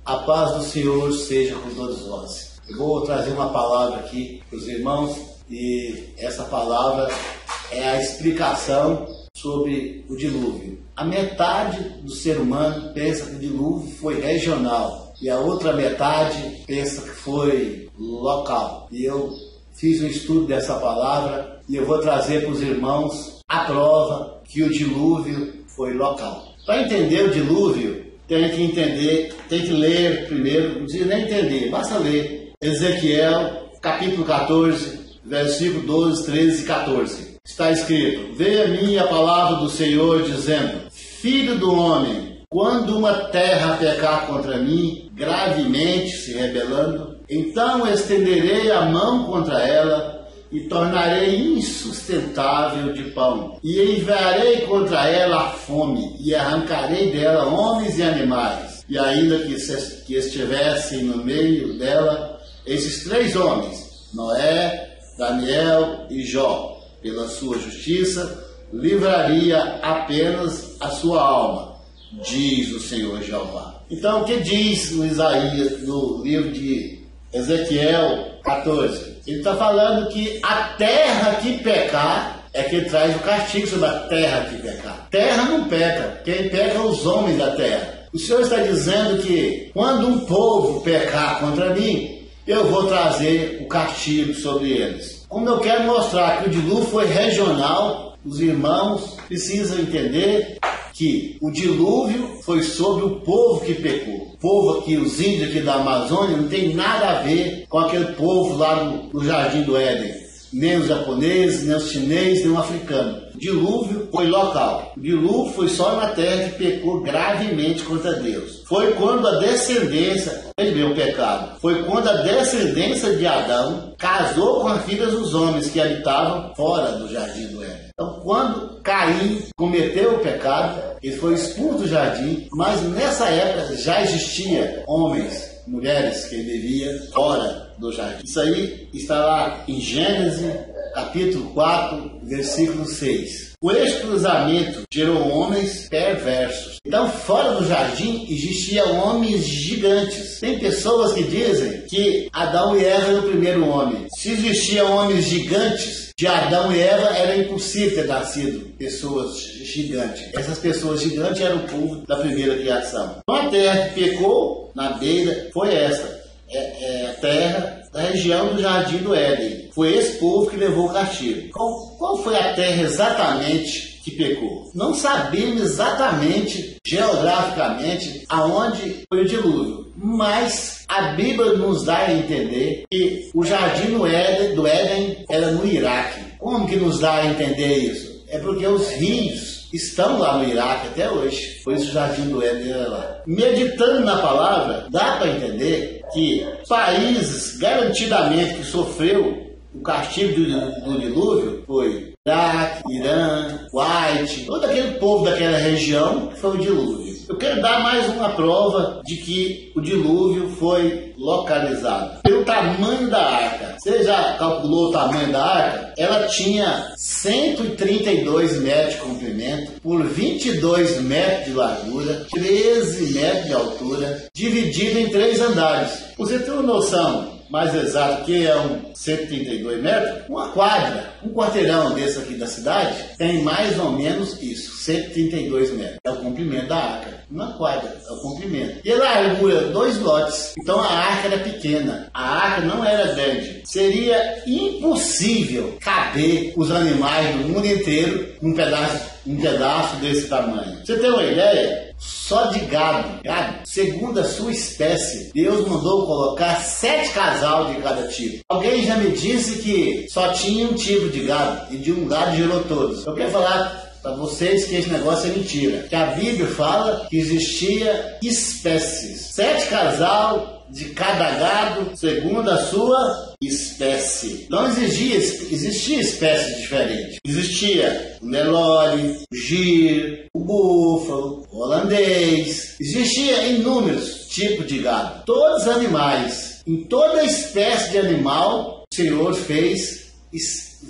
A paz do Senhor seja com todos vós. Eu vou trazer uma palavra aqui para os irmãos e essa palavra é a explicação sobre o dilúvio. A metade do ser humano pensa que o dilúvio foi regional e a outra metade pensa que foi local. E eu fiz um estudo dessa palavra e eu vou trazer para os irmãos a prova que o dilúvio foi local. Para entender o dilúvio, tem que ler primeiro, não precisa nem entender, basta ler. Ezequiel, capítulo 14, versículo 12, 13 e 14. Está escrito: veio a mim a palavra do Senhor, dizendo: Filho do homem, quando uma terra pecar contra mim, gravemente se rebelando, então estenderei a mão contra ela e tornarei insustentável de pão, e enviarei contra ela a fome, e arrancarei dela homens e animais, e ainda que estivessem no meio dela esses 3 homens, Noé, Daniel e Jó, pela sua justiça, livraria apenas a sua alma, diz o Senhor Jeová. Então, o que diz no Isaías, no livro de Ezequiel 14? Ele está falando que a terra que pecar é que traz o castigo sobre a terra que pecar. Terra não peca, quem peca é os homens da terra. O Senhor está dizendo que quando um povo pecar contra mim, eu vou trazer o castigo sobre eles. Como eu quero mostrar que o dilúvio foi regional, os irmãos precisam entender que o dilúvio foi sobre o povo que pecou. O povo aqui, os índios aqui da Amazônia, não tem nada a ver com aquele povo lá no Jardim do Éden. Nem os japoneses, nem os chineses, nem o africano. O dilúvio foi local. O dilúvio foi só na terra que pecou gravemente contra Deus. Foi quando a descendência, veja bem o pecado, foi quando a descendência de Adão casou com as filhas dos homens que habitavam fora do Jardim do Éden. Então, quando Caim cometeu o pecado, ele foi expulso do jardim, mas nessa época já existia homens, mulheres que ele via fora do jardim. Isso aí está lá em Gênesis, capítulo 4, versículo 6. O ex-cruzamento gerou homens perversos. Então, fora do jardim, existiam homens gigantes. Tem pessoas que dizem que Adão e Eva eram o primeiro homem. Se existiam homens gigantes, de Adão e Eva era impossível ter nascido pessoas gigantes. Essas pessoas gigantes eram o povo da primeira criação. Então, a terra que pecou na beira foi essa. É a terra da região do Jardim do Éden. Foi esse povo que levou o castigo. Qual foi a terra exatamente que pecou? Não sabemos exatamente, geograficamente, aonde foi o dilúvio. Mas a Bíblia nos dá a entender que o Jardim do Éden era no Iraque. Como que nos dá a entender isso? É porque os rios estão lá no Iraque até hoje. Por isso o Jardim do Éden era lá. Meditando na palavra, dá para entender que países garantidamente que sofreu o castigo do dilúvio foi Iraque, Irã, Kuwait, todo aquele povo daquela região que foi o dilúvio. Eu quero dar mais uma prova de que o dilúvio foi localizado. Pelo tamanho da arca. Você já calculou o tamanho da arca? Ela tinha 132 metros de comprimento por 22 metros de largura, 13 metros de altura, dividida em 3 andares. Você tem uma noção mais exato que é 132 metros? Uma quadra, um quarteirão desse aqui da cidade, tem mais ou menos isso, 132 metros. É o comprimento da arca. Uma quadra, é o comprimento. E a largura, 2 lotes. Então a arca era pequena. A arca não era grande. Seria impossível caber os animais do mundo inteiro num pedaço desse tamanho. Você tem uma ideia? Só de gado, segundo a sua espécie, Deus mandou colocar 7 casal de cada tipo. Alguém já me disse que só tinha um tipo de gado, e de um gado gerou todos. Eu quero falar para vocês que esse negócio é mentira. Que a Bíblia fala que existia espécies. 7 casal de cada gado, segundo a sua espécie. Não existia espécies diferentes. Existia o Nelore, o Gir, o búfalo, o holandês. Existia inúmeros tipos de gado. Todos os animais, em toda espécie de animal, o Senhor fez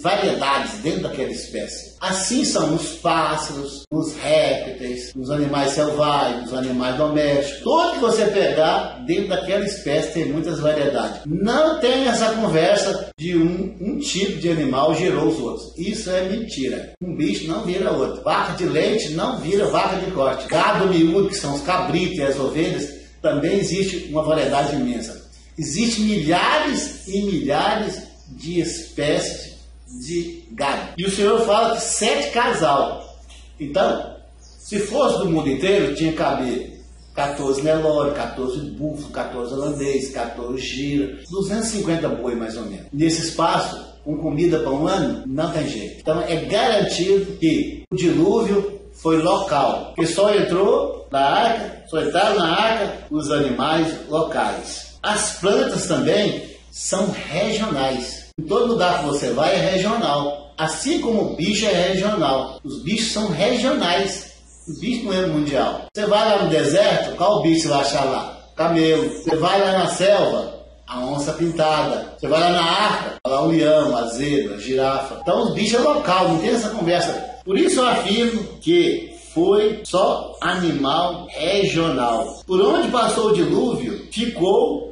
variedades dentro daquela espécie. Assim são os pássaros, os répteis, os animais selvagens, os animais domésticos. Tudo que você pegar dentro daquela espécie tem muitas variedades. Não tem essa conversa de um tipo de animal gerou os outros. Isso é mentira. Um bicho não vira outro. Vaca de leite não vira vaca de corte. Gado miúdo, que são os cabritos e as ovelhas, também existe uma variedade imensa. Existem milhares e milhares de espécies de gado. E o Senhor fala que 7 casal. Então, se fosse do mundo inteiro, tinha que caber 14 Nelore, 14 búfalo, 14 holandês, 14 gira, 250 boi mais ou menos. Nesse espaço, com comida para um ano, não tem jeito. Então é garantido que o dilúvio foi local, que só entrou na arca, só entraram na arca os animais locais. As plantas também são regionais. Em todo lugar que você vai é regional. Assim como o bicho é regional. Os bichos são regionais. O bicho não é mundial. Você vai lá no deserto, qual bicho você vai achar lá? Camelo. Você vai lá na selva, a onça pintada. Você vai lá na arca, lá o leão, a zebra, a girafa. Então os bichos é local, não tem essa conversa. Por isso eu afirmo que foi só animal regional. Por onde passou o dilúvio,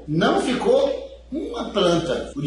não ficou uma planta. O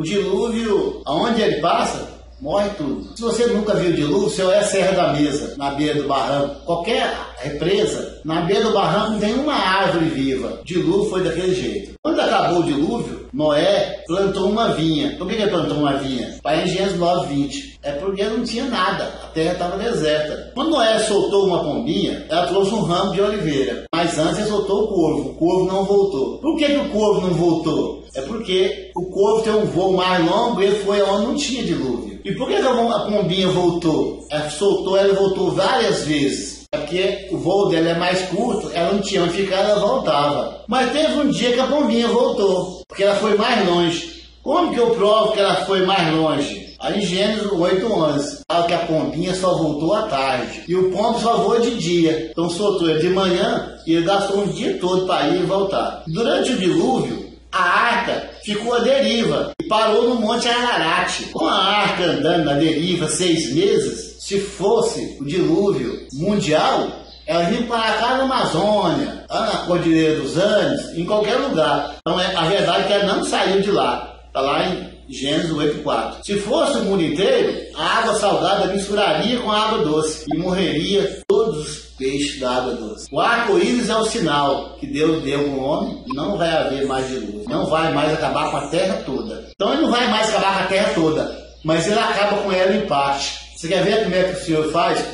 dilúvio, aonde ele passa, morre tudo. Se você nunca viu o dilúvio, você olha a Serra da Mesa, na beira do barranco, qualquer represa, na beira do barranco não tem uma árvore viva. O dilúvio foi daquele jeito. Quando acabou o dilúvio, Noé plantou uma vinha. Por que ele plantou uma vinha? Para em Gênesis 9:20. É porque não tinha nada, a terra estava deserta. Quando Noé soltou uma pombinha, ela trouxe um ramo de oliveira. Mas antes ele soltou o corvo não voltou. Por que o corvo não voltou? É porque o corvo tem um voo mais longo e ele foi onde não tinha dilúvio. E por que a pombinha voltou? Ela soltou, ela voltou várias vezes. É porque o voo dela é mais curto, ela não tinha onde ficar, ela voltava. Mas teve um dia que a pombinha voltou, porque ela foi mais longe. Como que eu provo que ela foi mais longe? Aí em Gênesis 8:11, fala que a pombinha só voltou à tarde. E o pombo só voa de dia. Então soltou ele de manhã e ele gastou um dia todo para ir e voltar. Durante o dilúvio, a arca ficou à deriva e parou no Monte Ararat. Com a arca andando na deriva 6 meses, se fosse o dilúvio mundial, ela vinha para cá na Amazônia, lá na Cordilheira dos Andes, em qualquer lugar. Então a verdade é que ela não saiu de lá. Está lá em Gênesis 8:4. Se fosse o mundo inteiro, a água salgada misturaria com a água doce e morreria todos os peixes da água doce. O arco-íris é o sinal que Deus deu ao homem, não vai haver mais dilúvio. Não vai mais acabar com a terra toda. Então ele não vai mais acabar com a terra toda, mas ele acaba com ela em parte. Você quer ver como é que o Senhor faz?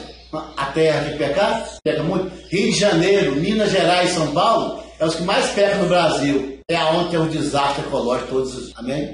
A terra que peca muito. Rio de Janeiro, Minas Gerais e São Paulo é os que mais pecam no Brasil. É aonde tem um desastre ecológico todos os... Amém?